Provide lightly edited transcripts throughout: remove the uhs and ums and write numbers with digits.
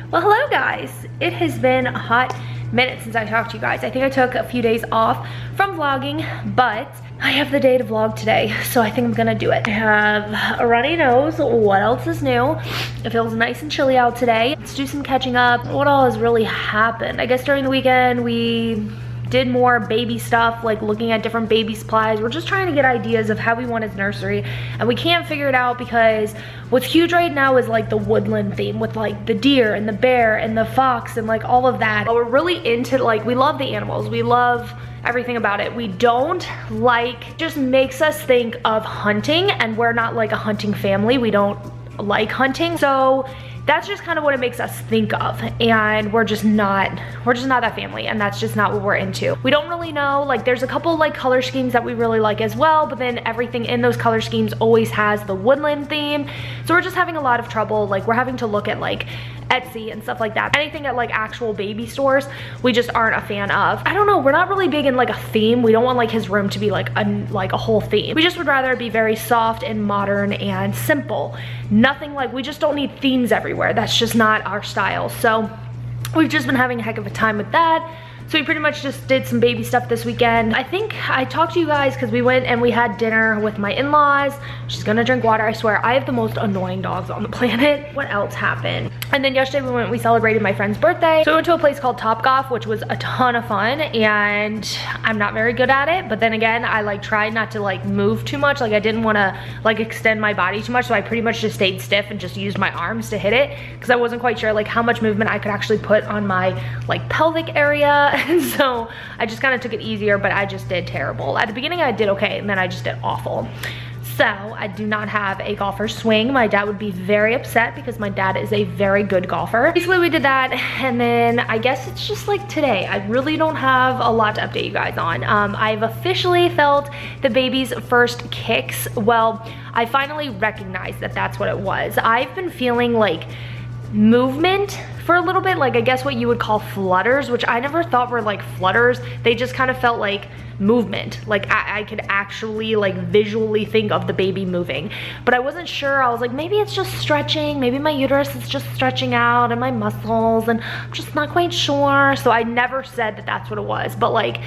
Well, hello guys. It has been a hot minute since I talked to you guys. I think I took a few days off from vlogging, but I have the day to vlog today, so I think I'm gonna do it. I have a runny nose. What else is new? It feels nice and chilly out today. Let's do some catching up. What all has really happened? I guess during the weekend we did more baby stuff, like looking at different baby supplies. We're just trying to get ideas of how we want his nursery, and we can't figure it out because what's huge right now is like the woodland theme with like the deer and the bear and the fox and like all of that. But we're really into, like, we love the animals, we love everything about it. We don't like, just makes us think of hunting, and we're not like a hunting family. We don't like hunting, so that's just kind of what it makes us think of, and we're just not that family, and that's just not what we're into. We don't really know, like there's a couple like color schemes that we really like as well, but then everything in those color schemes always has the woodland theme, so we're just having a lot of trouble. Like we're having to look at like Etsy and stuff like that. Anything at like actual baby stores, we just aren't a fan of. I don't know, we're not really big in like a theme. We don't want like his room to be like a whole theme. We just would rather it be very soft and modern and simple. Nothing like, we just don't need themes everywhere. That's just not our style. So we've just been having a heck of a time with that. So we pretty much just did some baby stuff this weekend. I think I talked to you guys because we went and we had dinner with my in-laws. She's gonna drink water, I swear. I have the most annoying dogs on the planet. What else happened? And then yesterday we celebrated my friend's birthday. So we went to a place called Topgolf, which was a ton of fun, and I'm not very good at it. But then again, I like tried not to like move too much. Like I didn't wanna like extend my body too much. So I pretty much just stayed stiff and just used my arms to hit it, because I wasn't quite sure like how much movement I could actually put on my like pelvic area. And so I just kind of took it easier, but I just did terrible. At the beginning I did okay, and then I just did awful. So I do not have a golfer's swing. My dad would be very upset because my dad is a very good golfer. Basically we did that, and then I guess it's just like today. I really don't have a lot to update you guys on. I've officially felt the baby's first kicks. Well, I finally recognized that that's what it was. I've been feeling like movement for a little bit, like I guess what you would call flutters, which I never thought were like flutters. They just kind of felt like movement. Like I could actually like visually think of the baby moving, but I wasn't sure. I was like, maybe it's just stretching, maybe my uterus is just stretching out and my muscles, and I'm just not quite sure. So I never said that that's what it was, but like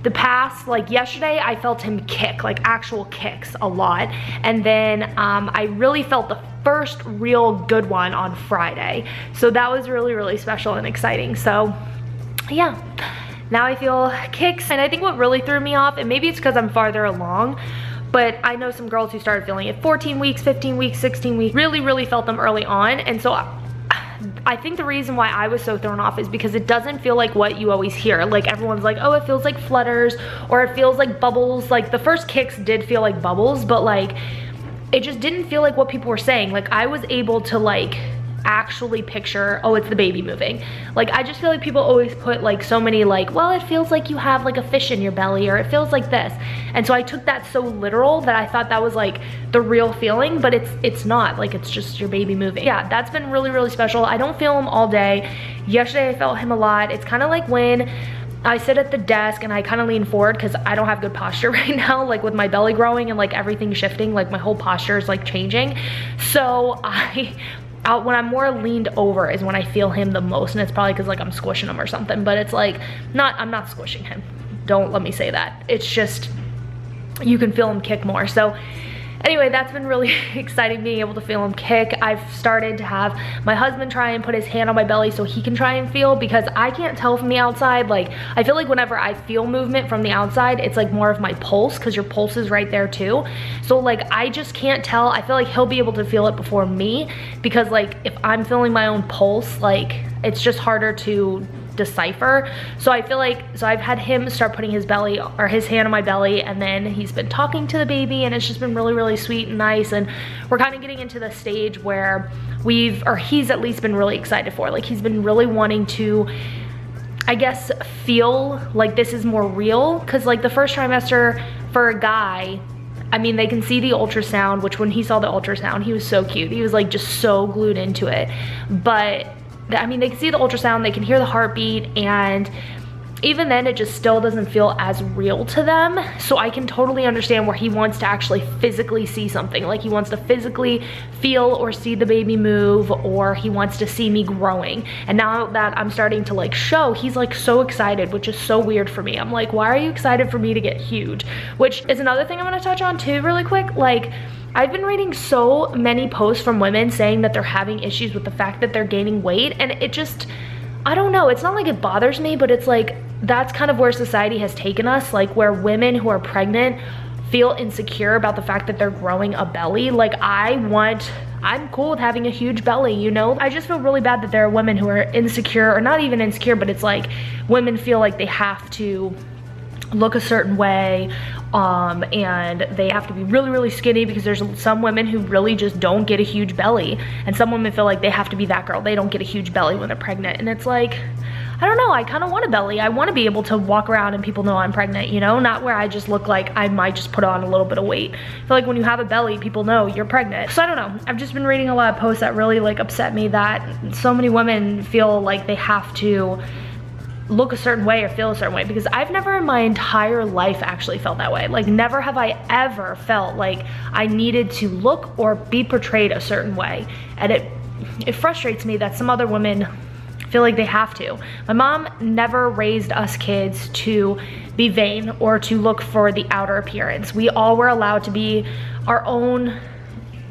the past, like yesterday, I felt him kick, like actual kicks a lot. And then I really felt the first real good one on Friday. So that was really, really special and exciting. So yeah, now I feel kicks. And I think what really threw me off, and maybe it's because I'm farther along, but I know some girls who started feeling it 14 weeks, 15 weeks, 16 weeks, really felt them early on. And so I think the reason why I was so thrown off is because it doesn't feel like what you always hear. Like everyone's like, oh, it feels like flutters, or it feels like bubbles. Like the first kicks did feel like bubbles, but like it just didn't feel like what people were saying. Like I was able to like actually picture, oh, it's the baby moving. Like I just feel like people always put like so many like, well, it feels like you have like a fish in your belly, or it feels like this. And so I took that so literal that I thought that was like the real feeling, but it's not. Like it's just your baby moving. Yeah, that's been really special. I don't feel him all day. Yesterday I felt him a lot. It's kind of like when I sit at the desk and I kind of lean forward because I don't have good posture right now, like with my belly growing and like everything shifting, like my whole posture is like changing. So when I'm more leaned over is when I feel him the most, and it's probably because like I'm squishing him or something, but it's like I'm not squishing him. Don't let me say that. It's just you can feel him kick more. So anyway, that's been really exciting, being able to feel him kick. I've started to have my husband try and put his hand on my belly so he can try and feel, because I can't tell from the outside. Like I feel like whenever I feel movement from the outside, it's like more of my pulse, because your pulse is right there too. So like I just can't tell. I feel like he'll be able to feel it before me, because like if I'm feeling my own pulse, like it's just harder to decipher. So I feel like, so I've had him start putting his belly or his hand on my belly, and then he's been talking to the baby, and it's just been really sweet and nice. And we're kind of getting into the stage where he's at least been really excited for, like he's been really wanting to, I guess, feel like this is more real. Because like the first trimester for a guy, I mean, they can see the ultrasound, which when he saw the ultrasound, he was so cute. He was like just so glued into it. But I mean, they can see the ultrasound, they can hear the heartbeat, and even then it just still doesn't feel as real to them. So I can totally understand where he wants to actually physically see something. Like he wants to physically feel or see the baby move, or he wants to see me growing. And now that I'm starting to like show, he's like so excited, which is so weird for me. I'm like, why are you excited for me to get huge? Which is another thing I'm gonna touch on too really quick. Like, I've been reading so many posts from women saying that they're having issues with the fact that they're gaining weight, and it just, I don't know, it's not like it bothers me, but it's like, that's kind of where society has taken us, like where women who are pregnant feel insecure about the fact that they're growing a belly. Like I'm cool with having a huge belly, you know? I just feel really bad that there are women who are insecure, or not even insecure, but it's like women feel like they have to look a certain way, and they have to be really, really skinny, because there's some women who really just don't get a huge belly, and some women feel like they have to be that girl. They don't get a huge belly when they're pregnant, and it's like, I don't know, I kind of want a belly. I want to be able to walk around and people know I'm pregnant, you know? Not where I just look like I might just put on a little bit of weight. I feel like when you have a belly, people know you're pregnant. So I don't know, I've just been reading a lot of posts that really like upset me, that so many women feel like they have to look a certain way or feel a certain way, because I've never in my entire life actually felt that way. Like never have I ever felt like I needed to look or be portrayed a certain way. And it frustrates me that some other women feel like they have to. My mom never raised us kids to be vain or to look for the outer appearance. We all were allowed to be our own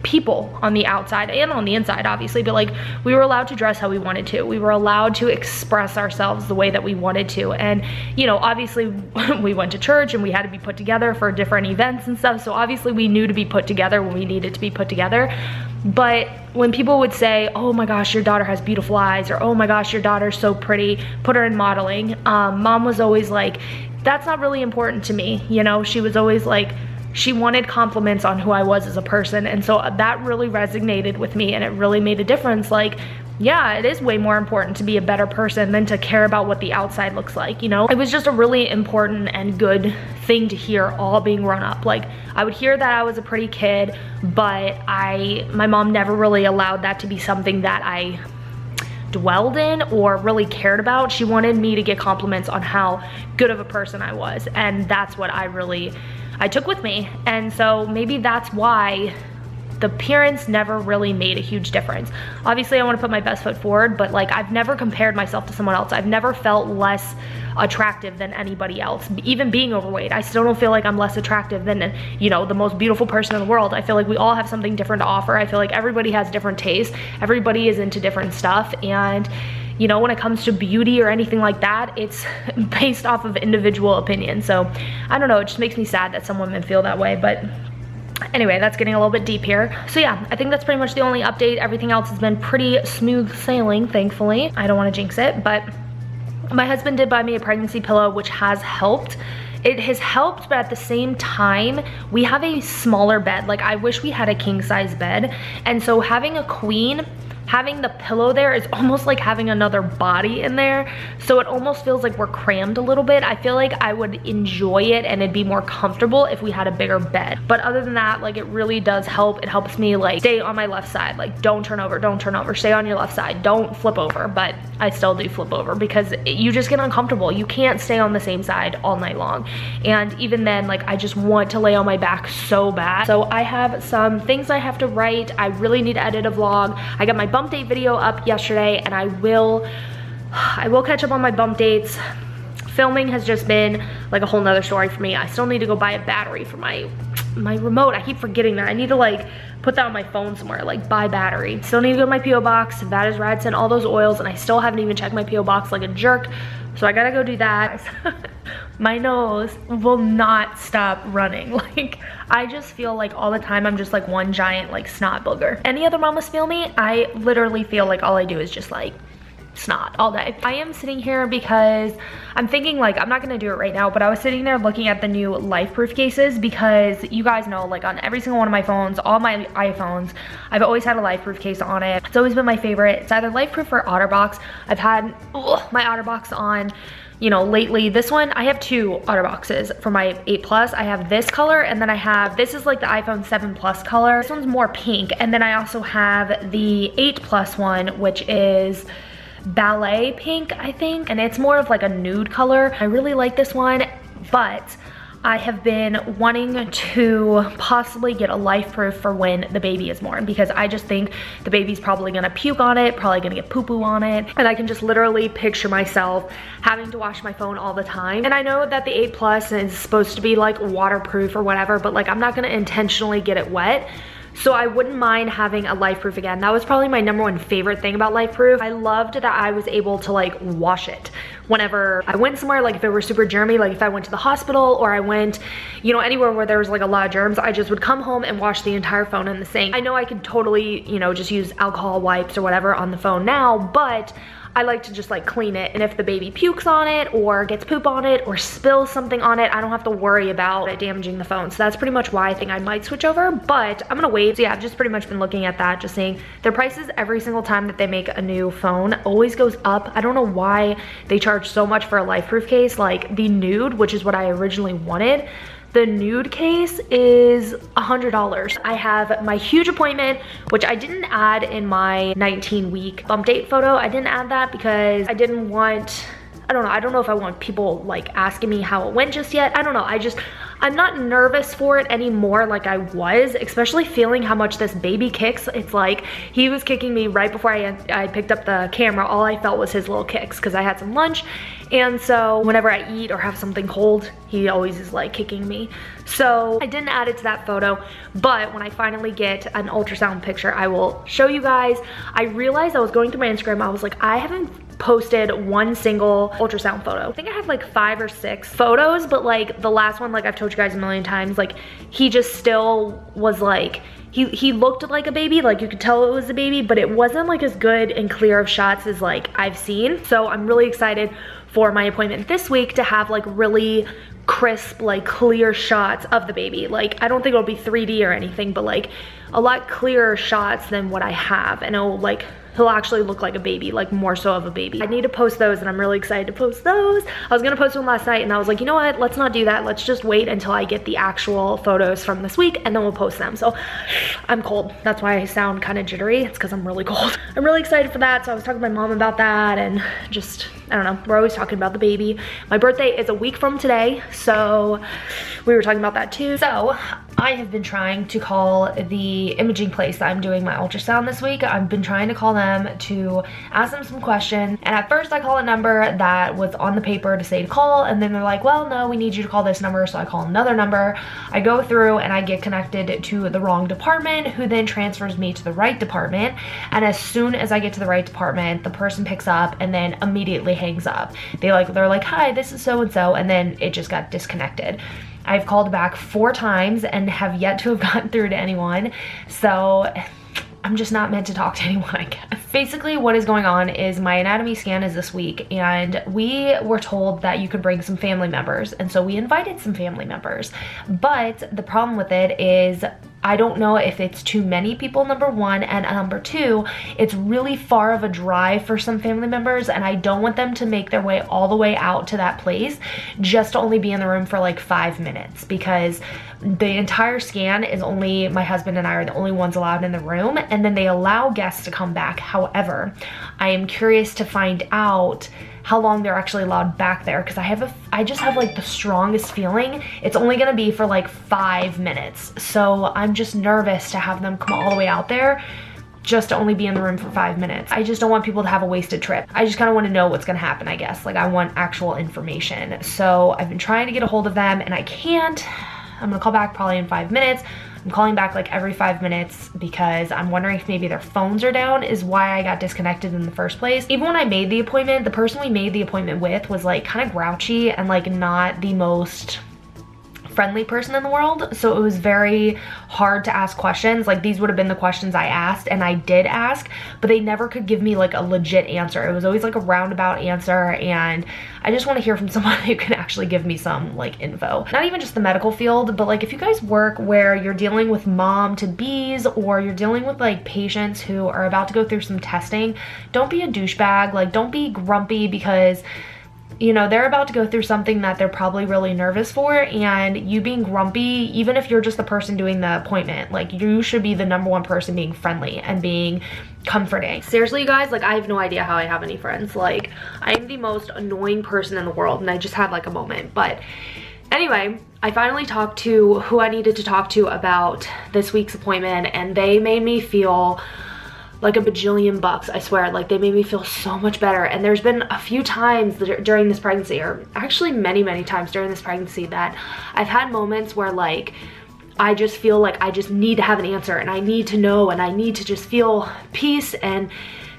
people on the outside and on the inside, obviously, but like we were allowed to dress how we wanted to. We were allowed to express ourselves the way that we wanted to. And you know, obviously we went to church and we had to be put together for different events and stuff, so obviously we knew to be put together when we needed to be put together. But when people would say, oh my gosh, your daughter has beautiful eyes, or oh my gosh, your daughter's so pretty, put her in modeling, mom was always like, that's not really important to me, you know? She was always like, she wanted compliments on who I was as a person, and so that really resonated with me, and it really made a difference. Like, yeah, it is way more important to be a better person than to care about what the outside looks like, you know? It was just a really important and good thing to hear all being grown up. Like, I would hear that I was a pretty kid, but my mom never really allowed that to be something that I dwelled in or really cared about. She wanted me to get compliments on how good of a person I was, and that's what I took with me. And so maybe that's why the appearance never really made a huge difference. Obviously I want to put my best foot forward, but like I've never compared myself to someone else. I've never felt less attractive than anybody else. Even being overweight, I still don't feel like I'm less attractive than, you know, the most beautiful person in the world. I feel like we all have something different to offer. I feel like everybody has different tastes. Everybody is into different stuff, and you know, when it comes to beauty or anything like that, it's based off of individual opinion. So I don't know, it just makes me sad that some women feel that way. But anyway, that's getting a little bit deep here. So yeah, I think that's pretty much the only update. Everything else has been pretty smooth sailing, thankfully. I don't want to jinx it, but my husband did buy me a pregnancy pillow, which has helped. It has helped, but at the same time, we have a smaller bed. Like, I wish we had a king size bed. And so having a queen, having the pillow there is almost like having another body in there. So it almost feels like we're crammed a little bit. I feel like I would enjoy it and it'd be more comfortable if we had a bigger bed. But other than that, like, it really does help. It helps me like stay on my left side. Like, don't turn over, don't turn over. Stay on your left side. Don't flip over. But I still do flip over because you just get uncomfortable. You can't stay on the same side all night long. And even then, like, I just want to lay on my back so bad. So I have some things I have to write. I really need to edit a vlog. I got my bump date video up yesterday, and I will catch up on my bump dates. Filming has just been like a whole nother story for me. I still need to go buy a battery for my remote. I keep forgetting that. I need to like put that on my phone somewhere, like buy battery. Still need to go to my P.O. box. That is Rad sent all those oils, and I still haven't even checked my P.O. box like a jerk. So I gotta go do that. My nose will not stop running. Like, I just feel like all the time I'm just like one giant like snot booger. Any other mamas feel me? I literally feel like all I do is just like snot all day. I am sitting here because I'm thinking, like, I'm not gonna do it right now, but I was sitting there looking at the new LifeProof cases because you guys know, like, on every single one of my phones, all my iPhones, I've always had a LifeProof case on it. It's always been my favorite. It's either LifeProof or OtterBox. I've had my OtterBox on, you know, lately. This one, I have two OtterBoxes for my 8 Plus. I have this color, and then I have, this is like the iPhone 7 Plus color. This one's more pink, and then I also have the 8 Plus one, which is ballet pink, I think, and it's more of like a nude color. I really like this one, but I have been wanting to possibly get a life proof for when the baby is born, because I just think the baby's probably gonna puke on it, probably gonna get poo-poo on it, and I can just literally picture myself having to wash my phone all the time. And I know that the 8 Plus is supposed to be like waterproof or whatever, but like I'm not gonna intentionally get it wet. So I wouldn't mind having a life proof again. That was probably my #1 favorite thing about life proof. I loved that I was able to like wash it whenever I went somewhere, like if it were super germy, like if I went to the hospital or I went, you know, anywhere where there was like a lot of germs, I just would come home and wash the entire phone in the sink. I know I could totally, you know, just use alcohol wipes or whatever on the phone now, but I like to just like clean it, and if the baby pukes on it or gets poop on it or spills something on it, I don't have to worry about it damaging the phone. So that's pretty much why I think I might switch over, but I'm gonna wait. So yeah, I've just pretty much been looking at that, just seeing their prices every single time that they make a new phone always goes up. I don't know why they charge so much for a life proof case. Like the nude, which is what I originally wanted, the nude case is $100. I have my huge appointment, which I didn't add in my 19-week bump date photo. I didn't add that because I didn't want, I don't know if I want people like asking me how it went just yet. I don't know, I'm not nervous for it anymore like I was, especially feeling how much this baby kicks. It's like he was kicking me right before I picked up the camera. All I felt was his little kicks because I had some lunch. And so whenever I eat or have something cold, he always is like kicking me. So I didn't add it to that photo, but when I finally get an ultrasound picture, I will show you guys. I realized I was going through my Instagram, I was like, I haven't posted one single ultrasound photo. I think I have like 5 or 6 photos, but like the last one, like I've told you guys a million times, like he just still was like, he looked like a baby, like you could tell it was a baby, but it wasn't like as good and clear of shots as like I've seen. So I'm really excited for my appointment this week to have like really crisp, like clear shots of the baby. Like I don't think it'll be 3D or anything, but like a lot clearer shots than what I have, and it'll like, he'll actually look like a baby, like more so of a baby. I need to post those, and I'm really excited to post those. I was gonna post one last night, and I was like, you know what, let's not do that. Let's just wait until I get the actual photos from this week, and then we'll post them. So I'm cold. That's why I sound kind of jittery. It's because I'm really cold. I'm really excited for that. So I was talking to my mom about that, and just, I don't know, we're always talking about the baby. My birthday is a week from today, so we were talking about that too. So I have been trying to call the imaging place that I'm doing my ultrasound this week. I've been trying to call them to ask them some questions, and at first I call a number that was on the paper to say to call, and then they're like, well, no, we need you to call this number. So I call another number. I go through and I get connected to the wrong department, who then transfers me to the right department. And as soon as I get to the right department, the person picks up and then immediately hangs up. They're like, hi, this is so-and-so, and then it just got disconnected. I've called back 4 times and have yet to have gotten through to anyone. So I'm just not meant to talk to anyone, I guess. Basically what is going on is my anatomy scan is this week, and we were told that you could bring some family members, and so we invited some family members. But the problem with it is I don't know if it's too many people, number 1, and number 2, it's really far of a drive for some family members, and I don't want them to make their way all the way out to that place just to only be in the room for like 5 minutes, because the entire scan is only my husband and I are the only ones allowed in the room, and then they allow guests to come back. However, I am curious to find out how long they're actually allowed back there, because I just have like the strongest feeling it's only gonna be for like 5 minutes. So I'm just nervous to have them come all the way out there just to only be in the room for 5 minutes. I just don't want people to have a wasted trip. I just kind of want to know what's gonna happen, I guess. Like I want actual information. So I've been trying to get a hold of them and I can't. I'm gonna call back probably in 5 minutes. I'm calling back like every 5 minutes because I'm wondering if maybe their phones are down, is why I got disconnected in the first place. Even when I made the appointment, the person we made the appointment with was like kind of grouchy and like not the most friendly person in the world. So it was very hard to ask questions. Like these would have been the questions I asked, and I did ask, but they never could give me like a legit answer. It was always like a roundabout answer, and I just want to hear from someone who can actually give me some like info. Not even just the medical field, but like if you guys work where you're dealing with mom to bees, or you're dealing with like patients who are about to go through some testing, don't be a douchebag. Like don't be grumpy because you know, they're about to go through something that they're probably really nervous for, and you being grumpy, even if you're just the person doing the appointment, like, you should be the #1 person being friendly and being comforting. Seriously, you guys, like, I have no idea how I have any friends. Like, I am the most annoying person in the world, and I just had like a moment. But anyway, I finally talked to who I needed to talk to about this week's appointment, and they made me feel like a bajillion bucks, I swear. Like, they made me feel so much better. And there's been a few times during this pregnancy, or actually many times during this pregnancy, that I've had moments where, like, I just feel like I just need to have an answer, and I need to know, and I need to just feel peace and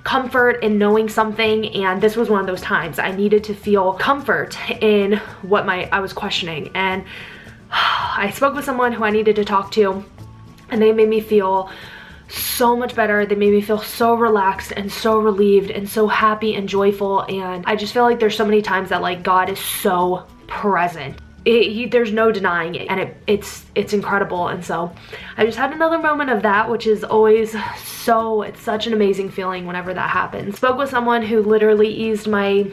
comfort in knowing something. And this was one of those times. I needed to feel comfort in what I was questioning. And I spoke with someone who I needed to talk to, and they made me feel so much better. They made me feel so relaxed and so relieved and so happy and joyful. And I just feel like there's so many times that, like, God is so present. There's no denying it, and it's incredible. And so I just had another moment of that, which is always it's such an amazing feeling whenever that happens. Spoke with someone who literally eased my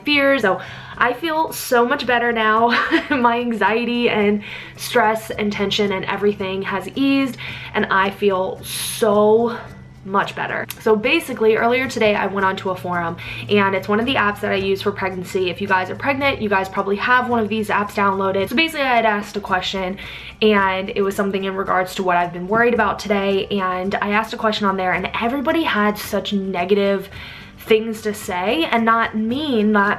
fears, so I feel so much better now. My anxiety and stress and tension and everything has eased, and I feel so much better. So basically, earlier today I went onto a forum, and it's one of the apps that I use for pregnancy. If you guys are pregnant, you guys probably have one of these apps downloaded. So basically, I had asked a question, and it was something in regards to what I've been worried about today, and I asked a question on there, and everybody had such negative things to say, and not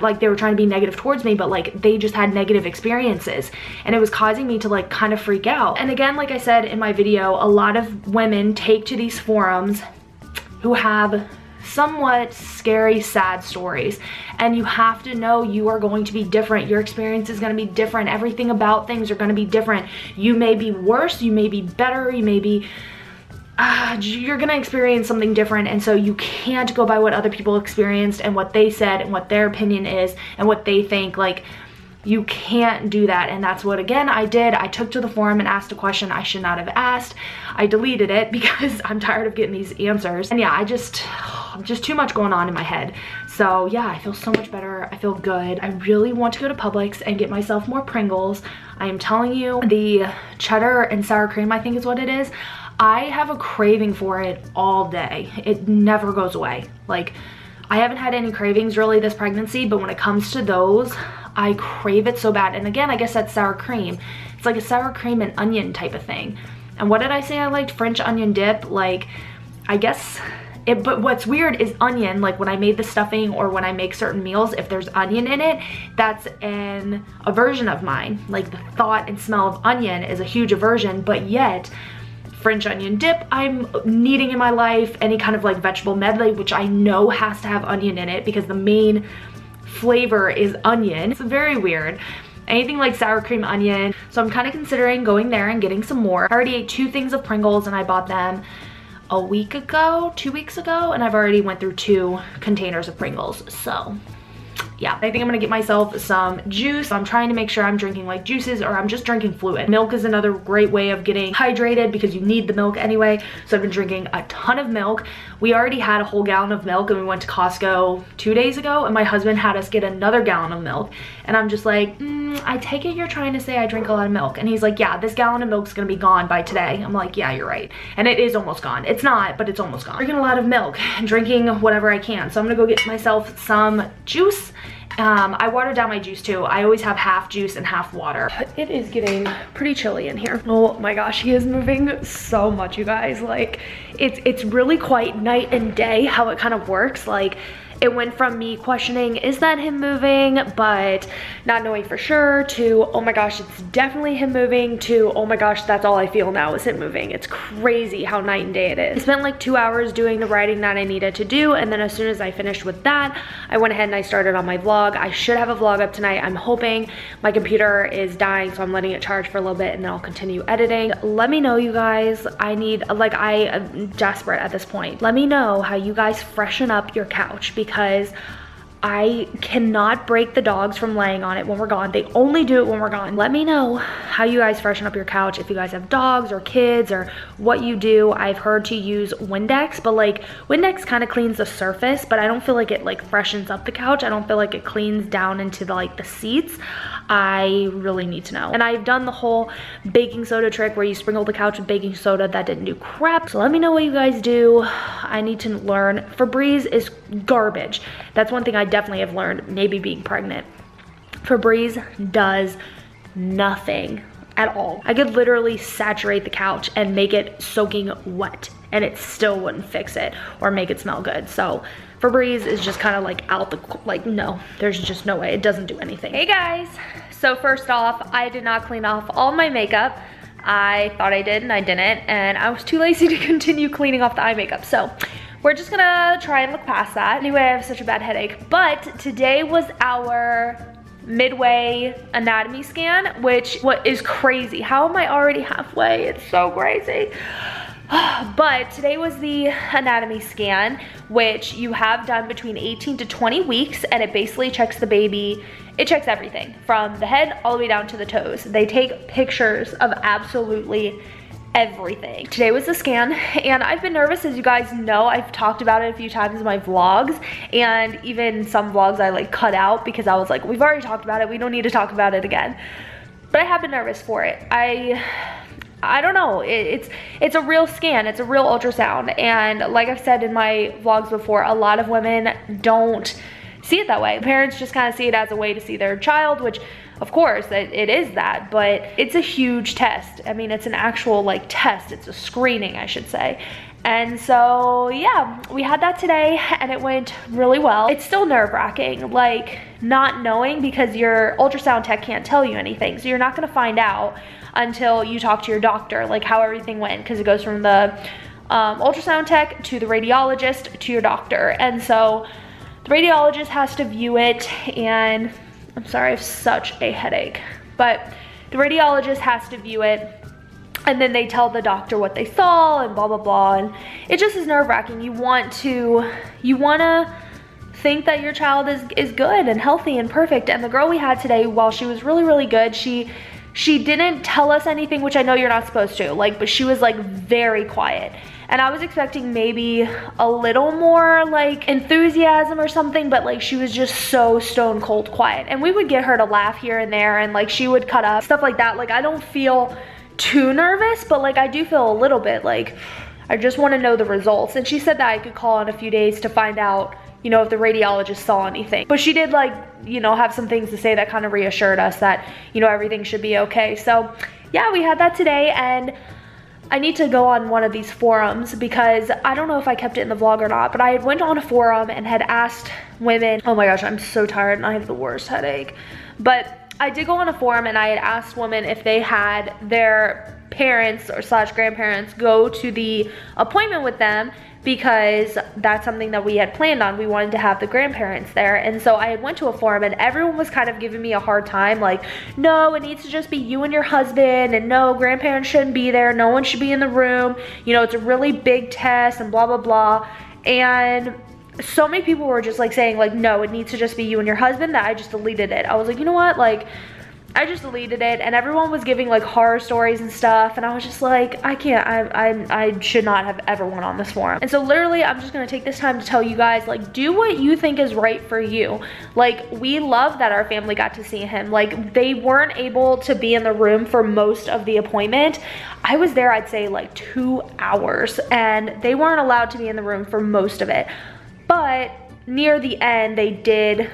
like they were trying to be negative towards me, but like they just had negative experiences, and it was causing me to like kind of freak out. And again, like I said in my video, a lot of women take to these forums who have somewhat scary, sad stories, and you have to know you are going to be different. Your experience is going to be different. Everything about things are going to be different. You may be worse, you may be better, you may be you're gonna experience something different, and so you can't go by what other people experienced and what they said and what their opinion is and what they think. Like, you can't do that. And that's what, again, I did. I took to the forum and asked a question I should not have asked. I deleted it because I'm tired of getting these answers. And yeah, just too much going on in my head. So yeah, I feel so much better. I feel good. I really want to go to Publix and get myself more Pringles. I am telling you, the cheddar and sour cream, I think is what it is. I have a craving for it all day. It never goes away. Like, I haven't had any cravings really this pregnancy, but when it comes to those, I crave it so bad. And again, I guess that's sour cream. It's like a sour cream and onion type of thing. And what did I say I liked? French onion dip. Like, I guess it, but what's weird is onion, like when I made the stuffing or when I make certain meals, if there's onion in it, that's an aversion of mine. Like, the thought and smell of onion is a huge aversion, but yet French onion dip I'm needing in my life. Any kind of like vegetable medley, which I know has to have onion in it because the main flavor is onion. It's very weird. Anything like sour cream onion. So I'm kind of considering going there and getting some more. I already ate 2 things of Pringles, and I bought them a week ago, 2 weeks ago, and I've already went through 2 containers of Pringles. So yeah, I think I'm gonna get myself some juice. I'm trying to make sure I'm drinking like juices, or I'm just drinking fluid. Milk is another great way of getting hydrated because you need the milk anyway. So I've been drinking a ton of milk. We already had a whole gallon of milk, and we went to Costco 2 days ago, and my husband had us get another gallon of milk. And I'm just like, I take it you're trying to say I drink a lot of milk. And he's like, yeah, this gallon of milk's gonna be gone by today. I'm like, yeah, you're right. And it is almost gone. It's not, but it's almost gone. Drinking a lot of milk and drinking whatever I can. So I'm gonna go get myself some juice. I watered down my juice too. I always have half juice and half water. It is getting pretty chilly in here. Oh my gosh, he is moving so much, you guys. Like, it's really quite night and day how it kind of works. Like, it went from me questioning, is that him moving, but not knowing for sure, to, oh my gosh, it's definitely him moving, to, oh my gosh, that's all I feel now is him moving. It's crazy how night and day it is. I spent like 2 hours doing the writing that I needed to do, and then as soon as I finished with that, I went ahead and I started on my vlog. I should have a vlog up tonight. I'm hoping. My computer is dying, so I'm letting it charge for a little bit, and then I'll continue editing. Let me know, you guys. I am desperate at this point. Let me know how you guys freshen up your couch, because I cannot break the dogs from laying on it when we're gone. They only do it when we're gone. Let me know how you guys freshen up your couch, if you guys have dogs or kids or what you do. I've heard to use Windex, but like Windex kind of cleans the surface, but I don't feel like it like freshens up the couch. I don't feel like it cleans down into the like the seats. I really need to know. And I've done the whole baking soda trick where you sprinkle the couch with baking soda. That didn't do crap. So let me know what you guys do. I need to learn. Febreze is garbage. That's one thing I definitely have learned, maybe being pregnant. Febreze does nothing at all. I could literally saturate the couch and make it soaking wet and it still wouldn't fix it or make it smell good. So Febreze is just kind of like out the, like, no, there's just no way. It doesn't do anything. Hey guys, so first off, I did not clean off all my makeup. I thought I did and I didn't, and I was too lazy to continue cleaning off the eye makeup. So we're just gonna try and look past that. Anyway, I have such a bad headache, but today was our midway anatomy scan, which what is crazy. How am I already halfway? It's so crazy. But today was the anatomy scan, which you have done between 18 to 20 weeks, and it basically checks the baby. It checks everything from the head all the way down to the toes. They take pictures of absolutely everything. Today was the scan, and I've been nervous, as you guys know. I've talked about it a few times in my vlogs, and even some vlogs I like cut out because I was like, we've already talked about it, we don't need to talk about it again. But I have been nervous for it. I don't know, it's a real scan, it's a real ultrasound, and like I've said in my vlogs before, a lot of women don't see it that way. Parents just kind of see it as a way to see their child, which of course it is that, but it's a huge test. I mean, it's an actual like test, it's a screening, I should say. And so yeah, we had that today and it went really well. It's still nerve-wracking, like not knowing, because your ultrasound tech can't tell you anything, so you're not gonna find out until you talk to your doctor, like how everything went, because it goes from the ultrasound tech to the radiologist to your doctor. And so the radiologist has to view it, and I'm sorry, I have such a headache, but the radiologist has to view it, and then they tell the doctor what they saw and blah, blah, blah. And it just is nerve-wracking. You want to think that your child is good and healthy and perfect. And the girl we had today, while she was really, really good, she didn't tell us anything, which I know you're not supposed to, like, but she was like very quiet. And I was expecting maybe a little more like enthusiasm or something, but like she was just so stone cold quiet. And we would get her to laugh here and there, and like she would cut up, stuff like that. Like I don't feel too nervous, but like I do feel a little bit like I just want to know the results. And she said that I could call in a few days to find out, you know, if the radiologist saw anything. But she did like, you know, have some things to say that kind of reassured us that, you know, everything should be okay. So yeah, we had that today, and I need to go on one of these forums, because I don't know if I kept it in the vlog or not, but I went on a forum and had asked women, oh my gosh, I'm so tired and I have the worst headache. But I did go on a forum and I had asked women if they had their parents or / grandparents go to the appointment with them, because that's something that we had planned on. We wanted to have the grandparents there. And so I had went to a forum and everyone was kind of giving me a hard time, like, no, it needs to just be you and your husband, and no, grandparents shouldn't be there, no one should be in the room, you know, it's a really big test and blah, blah, blah. And so many people were just like saying like, no, it needs to just be you and your husband, that I just deleted it. I was like, you know what, like, I just deleted it, and everyone was giving like horror stories and stuff, and I was just like, I can't, I should not have ever went on this forum. And so literally, I'm just gonna take this time to tell you guys, like, do what you think is right for you. Like, we love that our family got to see him. Like, they weren't able to be in the room for most of the appointment. I was there, I'd say like 2 hours, and they weren't allowed to be in the room for most of it. But near the end, they did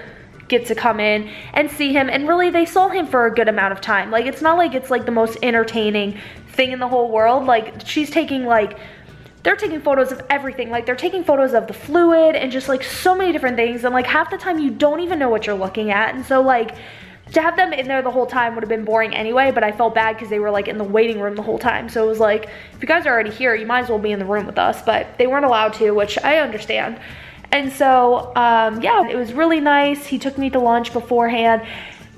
get to come in and see him, and really they saw him for a good amount of time. Like, it's not like it's like the most entertaining thing in the whole world. Like, she's taking like, they're taking photos of everything. Like, they're taking photos of the fluid and just like so many different things, and like half the time you don't even know what you're looking at. And so like, to have them in there the whole time would have been boring anyway, but I felt bad because they were like in the waiting room the whole time. So it was like, if you guys are already here, you might as well be in the room with us, but they weren't allowed to, which I understand. And so, yeah, it was really nice. He took me to lunch beforehand.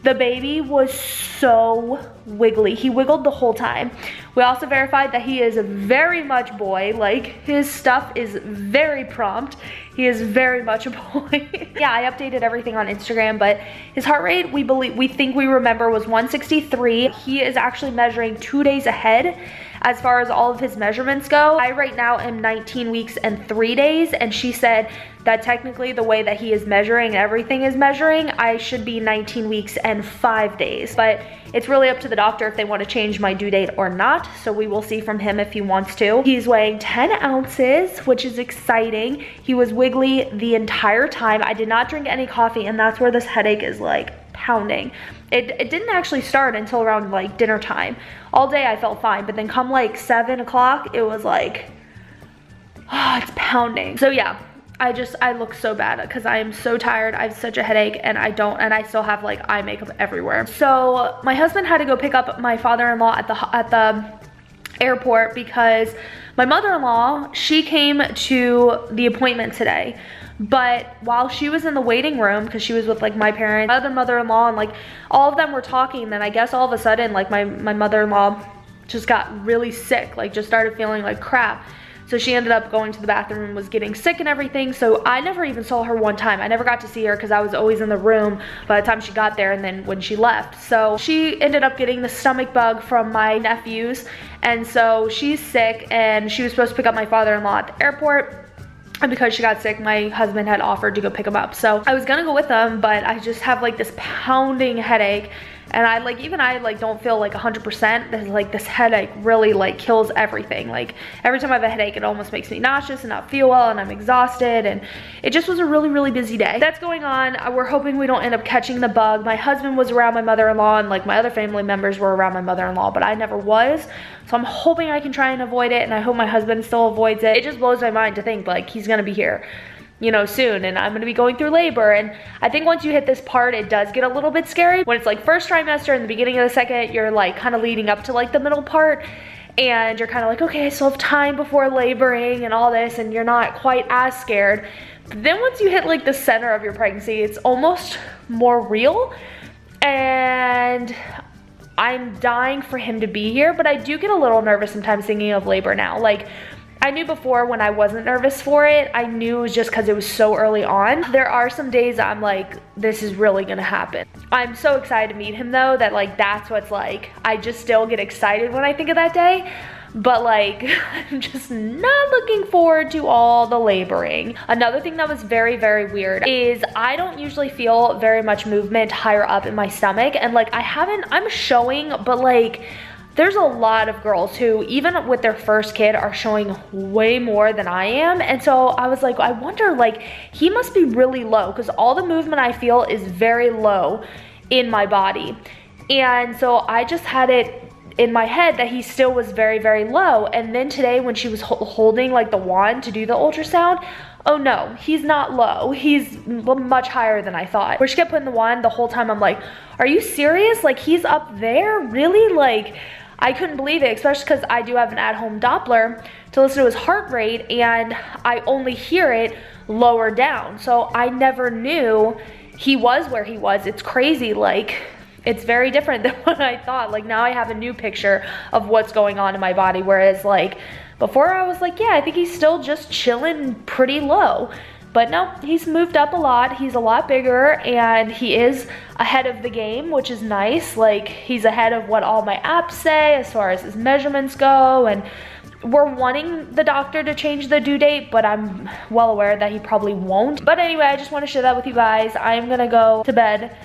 The baby was so wiggly. He wiggled the whole time. We also verified that he is very much boy. Like, his stuff is very prompt. He is very much a boy. Yeah, I updated everything on Instagram, but his heart rate, we think we remember, was 163. He is actually measuring 2 days ahead as far as all of his measurements go. I right now am 19 weeks and 3 days, and she said that technically the way that he is measuring, everything is measuring, I should be 19 weeks and 5 days. But it's really up to the doctor if they want to change my due date or not. So we will see from him if he wants to. He's weighing 10 ounces, which is exciting. He was wiggly the entire time. I did not drink any coffee, and that's where this headache is like pounding. It didn't actually start until around like dinner time. All day I felt fine, but then come like 7 o'clock, it was like, oh, it's pounding. So yeah, I look so bad because I am so tired. I have such a headache, and I still have like eye makeup everywhere. So my husband had to go pick up my father-in-law at the airport because my mother-in-law, she came to the appointment today. But while she was in the waiting room, because she was with like my parents, my other mother-in-law, and like all of them were talking, then I guess all of a sudden like my mother-in-law just got really sick, like just started feeling like crap. So she ended up going to the bathroom and was getting sick and everything. So I never even saw her one time. I never got to see her because I was always in the room by the time she got there and then when she left. So she ended up getting the stomach bug from my nephews. And so she's sick, and she was supposed to pick up my father-in-law at the airport. And because she got sick, my husband had offered to go pick him up. So I was gonna go with them, but I just have like this pounding headache. And I don't feel like 100%. There's like this headache really like kills everything. Like every time I have a headache, it almost makes me nauseous and not feel well, and I'm exhausted, and it just was a really, really busy day. That's going on. We're hoping we don't end up catching the bug. My husband was around my mother-in-law, and like my other family members were around my mother-in-law, but I never was. So I'm hoping I can try and avoid it, and I hope my husband still avoids it. It just blows my mind to think like he's gonna be here, you know, soon, and I'm gonna be going through labor. And I think once you hit this part, it does get a little bit scary. When it's like first trimester and the beginning of the second, you're like kind of leading up to like the middle part, and you're kind of like, okay, I still have time before laboring and all this, and you're not quite as scared. But then once you hit like the center of your pregnancy, it's almost more real, and I'm dying for him to be here. But I do get a little nervous sometimes thinking of labor now. Like, I knew before when I wasn't nervous for it, I knew it was just because it was so early on. There are some days I'm like, this is really gonna happen. I'm so excited to meet him though, that like that's what's like, I just still get excited when I think of that day. But like, I'm just not looking forward to all the laboring. Another thing that was very, very weird is I don't usually feel very much movement higher up in my stomach. And like I'm showing, but like, there's a lot of girls who, even with their first kid, are showing way more than I am. And so I was like, I wonder, like, he must be really low, because all the movement I feel is very low in my body. And so I just had it in my head that he still was very, very low. And then today when she was holding like the wand to do the ultrasound, oh no, he's not low. He's much higher than I thought. Where she kept putting the wand the whole time, I'm like, are you serious? Like, he's up there? Really? Like, I couldn't believe it, especially because I do have an at-home Doppler to listen to his heart rate, and I only hear it lower down. So I never knew he was where he was. It's crazy. Like, it's very different than what I thought. Like, now I have a new picture of what's going on in my body, whereas like before I was like, yeah, I think he's still just chilling pretty low. But no, he's moved up a lot. He's a lot bigger, and he is ahead of the game, which is nice. Like, he's ahead of what all my apps say as far as his measurements go. And we're wanting the doctor to change the due date, but I'm well aware that he probably won't. But anyway, I just want to share that with you guys. I am gonna go to bed,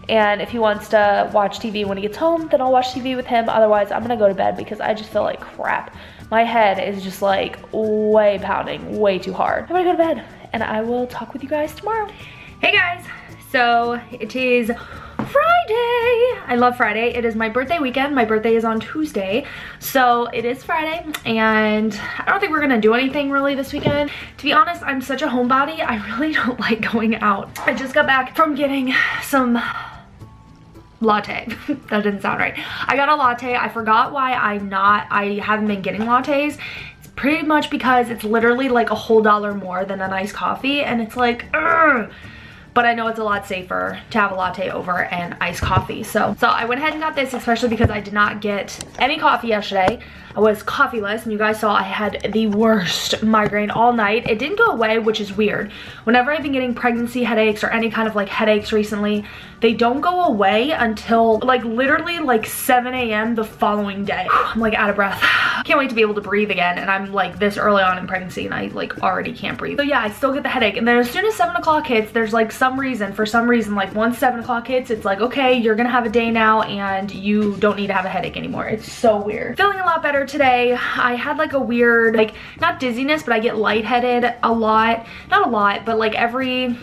and if he wants to watch TV when he gets home, then I'll watch TV with him. Otherwise, I'm gonna go to bed because I just feel like crap. My head is just like way pounding, way too hard. I'm gonna go to bed, and I will talk with you guys tomorrow. Hey guys, so it is Friday. I love Friday. It is my birthday weekend. My birthday is on Tuesday, so it is Friday, and I don't think we're gonna do anything really this weekend. To be honest, I'm such a homebody. I really don't like going out. I just got back from getting some latte. That didn't sound right. I got a latte. I forgot why I haven't been getting lattes. It's pretty much because it's literally like a whole $1 more than an iced coffee, and it's like, ugh. but I know it's a lot safer to have a latte over an iced coffee. So I went ahead and got this, especially because I did not get any coffee yesterday. I was coffeeless, and you guys saw I had the worst migraine all night. It didn't go away, which is weird. Whenever I've been getting pregnancy headaches or any kind of like headaches recently, they don't go away until like literally like 7 a.m. the following day. I'm like out of breath. Can't wait to be able to breathe again, and I'm like this early on in pregnancy and I like already can't breathe. So yeah, I still get the headache, and then as soon as 7 o'clock hits, there's like for some reason, like once 7 o'clock hits, it's like, okay, you're gonna have a day now and you don't need to have a headache anymore. It's so weird. Feeling a lot better today. I had like a weird, like not dizziness, but I get lightheaded a lot. Not a lot, but like every, I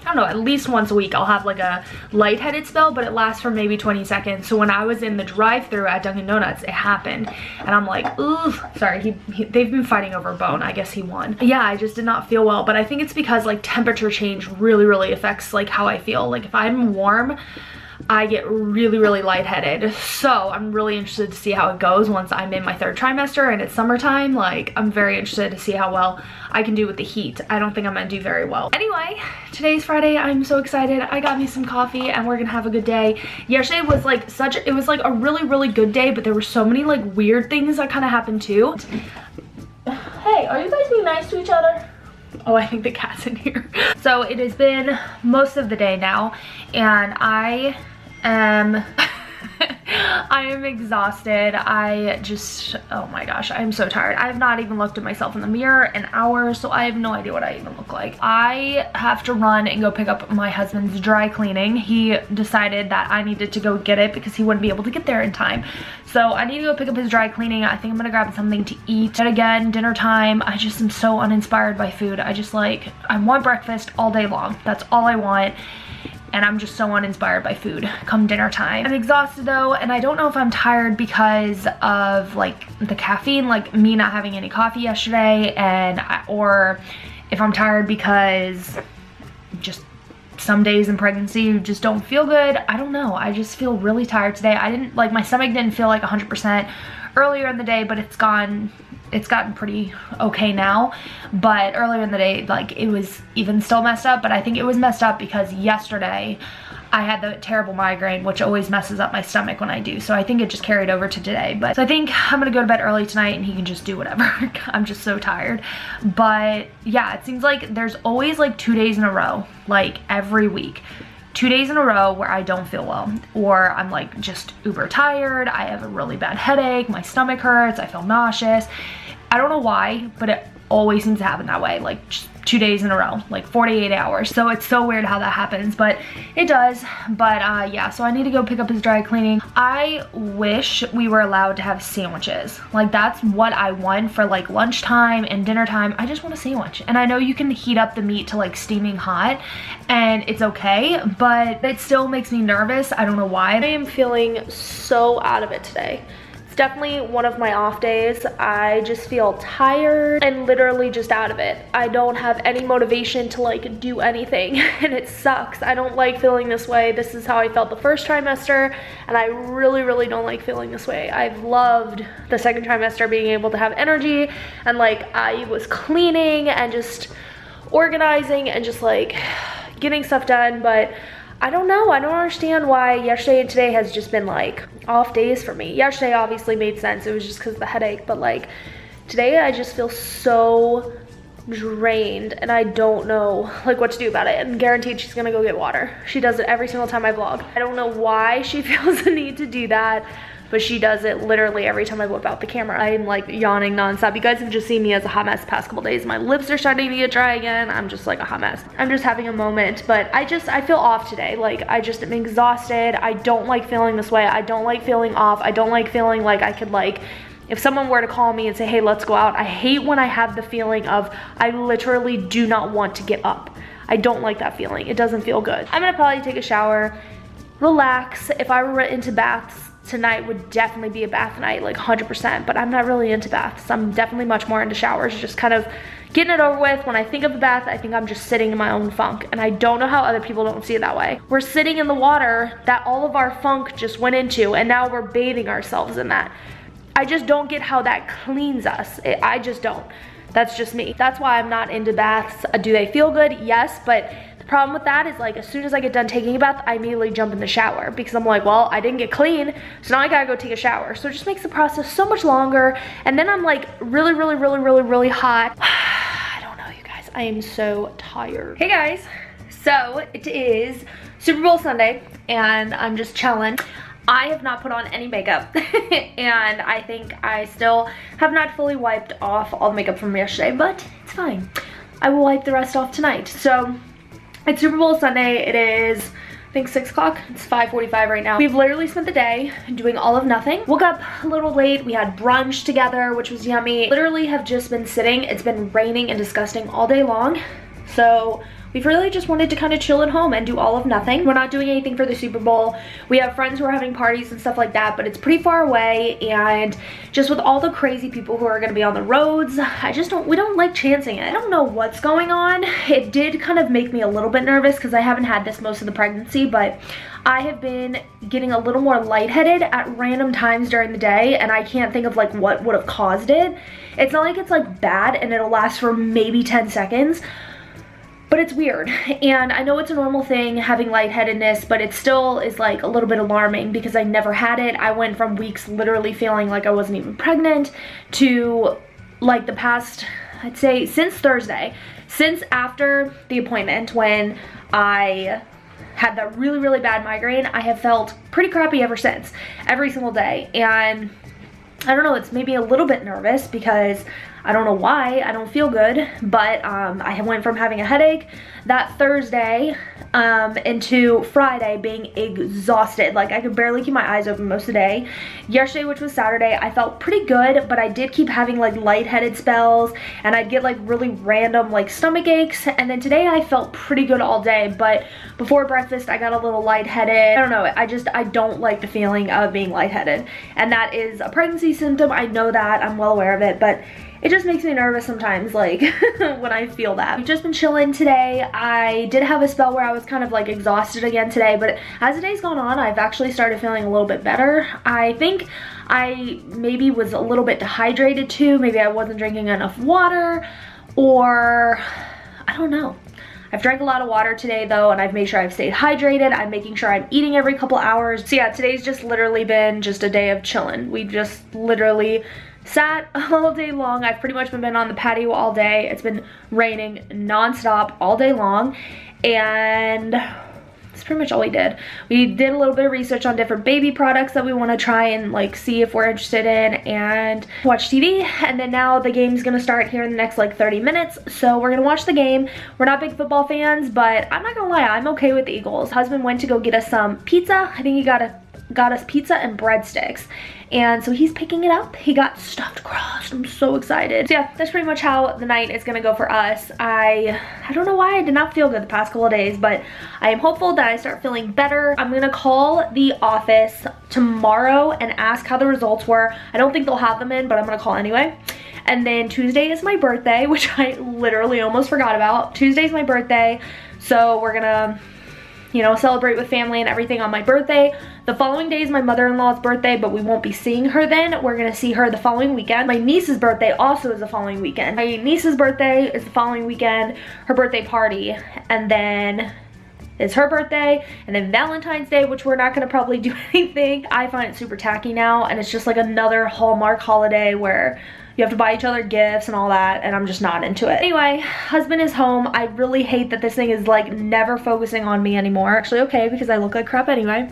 don't know, at least once a week I'll have like a lightheaded spell, but it lasts for maybe 20 seconds. So when I was in the drive-thru at Dunkin' Donuts, it happened, and I'm like, ooh, sorry, they've been fighting over a bone. I guess he won. Yeah, I just did not feel well, but I think it's because like temperature change really affects like how I feel. Like if I'm warm, I get really lightheaded. So I'm really interested to see how it goes once I'm in my 3rd trimester and it's summertime. Like I'm very interested to see how well I can do with the heat. I don't think I'm gonna do very well. Anyway, today's Friday. I'm so excited. I got me some coffee and we're gonna have a good day. Yesterday was like it was like a really good day, but there were so many like weird things that kind of happened too. Hey, are you guys being nice to each other? Oh, I think the cat's in here. So it has been most of the day now, and I am exhausted. I just, oh my gosh, I'm so tired. I have not even looked at myself in the mirror in hours, so I have no idea what I even look like. I have to run and go pick up my husband's dry cleaning. He decided that I needed to go get it because he wouldn't be able to get there in time. So I need to go pick up his dry cleaning. I think I'm gonna grab something to eat. And again, dinner time. I just am so uninspired by food. I just like, I want breakfast all day long. That's all I want. And I'm just so uninspired by food come dinner time. I'm exhausted though, and I don't know if I'm tired because of like the caffeine, like me not having any coffee yesterday, or if I'm tired because just some days in pregnancy you just don't feel good. I don't know. I just feel really tired today. I didn't, like my stomach didn't feel like 100% earlier in the day, but it's gotten pretty okay now. But earlier in the day, like it was even still messed up, but I think it was messed up because yesterday I had the terrible migraine, which always messes up my stomach when I do. So I think it just carried over to today. But so I think I'm gonna go to bed early tonight and he can just do whatever. I'm just so tired. But yeah, it seems like there's always like 2 days in a row, like every week. 2 days in a row where I don't feel well, or I'm like just uber tired, I have a really bad headache, my stomach hurts, I feel nauseous. I don't know why, but it always seems to happen that way, like just 2 days in a row, like 48 hours. So it's so weird how that happens, but it does. But yeah, so I need to go pick up his dry cleaning. I wish we were allowed to have sandwiches. Like that's what I want for like lunchtime and dinner time. I just want a sandwich. And I know you can heat up the meat to like steaming hot and it's okay, but it still makes me nervous. I don't know why. I am feeling so out of it today. Definitely one of my off days. I just feel tired and literally just out of it. I don't have any motivation to like do anything and it sucks. I don't like feeling this way. This is how I felt the 1st trimester and I really don't like feeling this way. I've loved the 2nd trimester being able to have energy and like I was cleaning and just organizing and just like getting stuff done, but I don't know. I don't understand why yesterday and today has just been like off days for me. Yesterday obviously made sense. It was just because of the headache, but like today I just feel so drained and I don't know like what to do about it. And guaranteed she's gonna go get water. She does it every single time I vlog. I don't know why she feels the need to do that, but she does it literally every time I whip out the camera. I'm like yawning nonstop. You guys have just seen me as a hot mess the past couple days. My lips are starting to get dry again. I'm just like a hot mess. I'm just having a moment, but I feel off today. Like I just am exhausted. I don't like feeling this way. I don't like feeling off. I don't like feeling like I could like, if someone were to call me and say, hey, let's go out. I hate when I have the feeling of I literally do not want to get up. I don't like that feeling. It doesn't feel good. I'm gonna probably take a shower, relax. If I were into baths, tonight would definitely be a bath night, like 100%, but I'm not really into baths. I'm definitely much more into showers, just kind of getting it over with. When I think of a bath, I think I'm just sitting in my own funk, and I don't know how other people don't see it that way. We're sitting in the water that all of our funk just went into, and now we're bathing ourselves in that. I just don't get how that cleans us. I just don't. That's just me. That's why I'm not into baths. Do they feel good? Yes, but The problem with that is like as soon as I get done taking a bath, I immediately jump in the shower because I'm like, well, I didn't get clean, so now I gotta go take a shower. So it just makes the process so much longer. And then I'm like really hot. I don't know, you guys. I am so tired. Hey guys, so it is Super Bowl Sunday and I'm just chilling. I have not put on any makeup and I think I still have not fully wiped off all the makeup from yesterday, but it's fine. I will wipe the rest off tonight. So it's Super Bowl Sunday. It is, I think 6 o'clock. It's 5:45 right now. We've literally spent the day doing all of nothing. Woke up a little late. We had brunch together, which was yummy. Literally have just been sitting. It's been raining and disgusting all day long. So we've really just wanted to kind of chill at home and do all of nothing. We're not doing anything for the Super Bowl. We have friends who are having parties and stuff like that, but it's pretty far away, and just with all the crazy people who are gonna be on the roads, we don't like chancing it. I don't know what's going on. It did kind of make me a little bit nervous because I haven't had this most of the pregnancy, but I have been getting a little more lightheaded at random times during the day, and I can't think of like what would have caused it. It's not like it's like bad and it'll last for maybe 10 seconds. But it's weird, and I know it's a normal thing having lightheadedness, but it still is like a little bit alarming because I never had it. I went from weeks literally feeling like I wasn't even pregnant to like the past, I'd say since Thursday, since after the appointment when I had that really bad migraine, I have felt pretty crappy ever since, every single day. And I don't know, it's maybe a little bit nervous because I don't know why, I don't feel good, but I went from having a headache that Thursday into Friday being exhausted. Like I could barely keep my eyes open most of the day. Yesterday, which was Saturday, I felt pretty good, but I did keep having like lightheaded spells and I'd get like really random like stomach aches. And then today I felt pretty good all day, but before breakfast I got a little lightheaded. I don't know, I don't like the feeling of being lightheaded. And that is a pregnancy symptom, I know that, I'm well aware of it, but it just makes me nervous sometimes, like, when I feel that. We've just been chilling today. I did have a spell where I was kind of like exhausted again today, but as the day's gone on, I've actually started feeling a little bit better. I think I maybe was a little bit dehydrated too. Maybe I wasn't drinking enough water, or I don't know. I've drank a lot of water today though, and I've made sure I've stayed hydrated. I'm making sure I'm eating every couple hours. So yeah, today's just literally been just a day of chilling. We've just literally sat all day long. I've pretty much been on the patio all day. It's been raining nonstop all day long, and that's pretty much all we did. We did a little bit of research on different baby products that we want to try and like see if we're interested in, and watch TV. And then now the game's gonna start here in the next like 30 minutes, so we're gonna watch the game. We're not big football fans, but I'm not gonna lie, I'm okay with the Eagles. Husband went to go get us some pizza. I think he got us pizza and breadsticks, and so he's picking it up. He got stuffed crust. I'm so excited. So yeah, that's pretty much how the night is gonna go for us. I don't know why I did not feel good the past couple of days, but I am hopeful that I start feeling better. I'm gonna call the office tomorrow and ask how the results were. I don't think they'll have them in, but I'm gonna call anyway. And then Tuesday is my birthday, which I literally almost forgot about. Tuesday's my birthday, so we're gonna, you know, celebrate with family and everything on my birthday. The following day is my mother-in-law's birthday, but we won't be seeing her then. We're gonna see her the following weekend. My niece's birthday also is the following weekend. My niece's birthday is the following weekend, her birthday party, and then it's her birthday, and then Valentine's Day, which we're not gonna probably do anything. I find it super tacky now, and it's just like another Hallmark holiday where you have to buy each other gifts and all that, and I'm just not into it. Anyway, husband is home. I really hate that this thing is like never focusing on me anymore. Actually, okay, because I look like crap anyway.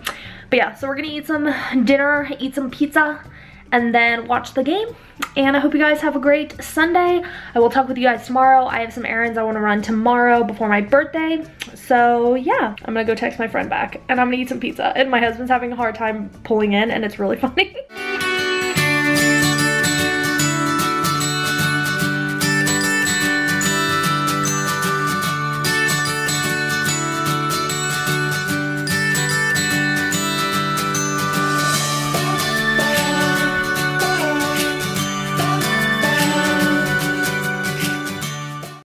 But yeah, so we're gonna eat some dinner, eat some pizza, and then watch the game. And I hope you guys have a great Sunday. I will talk with you guys tomorrow. I have some errands I want to run tomorrow before my birthday. So yeah, I'm gonna go text my friend back, and I'm gonna eat some pizza. And my husband's having a hard time pulling in, and it's really funny.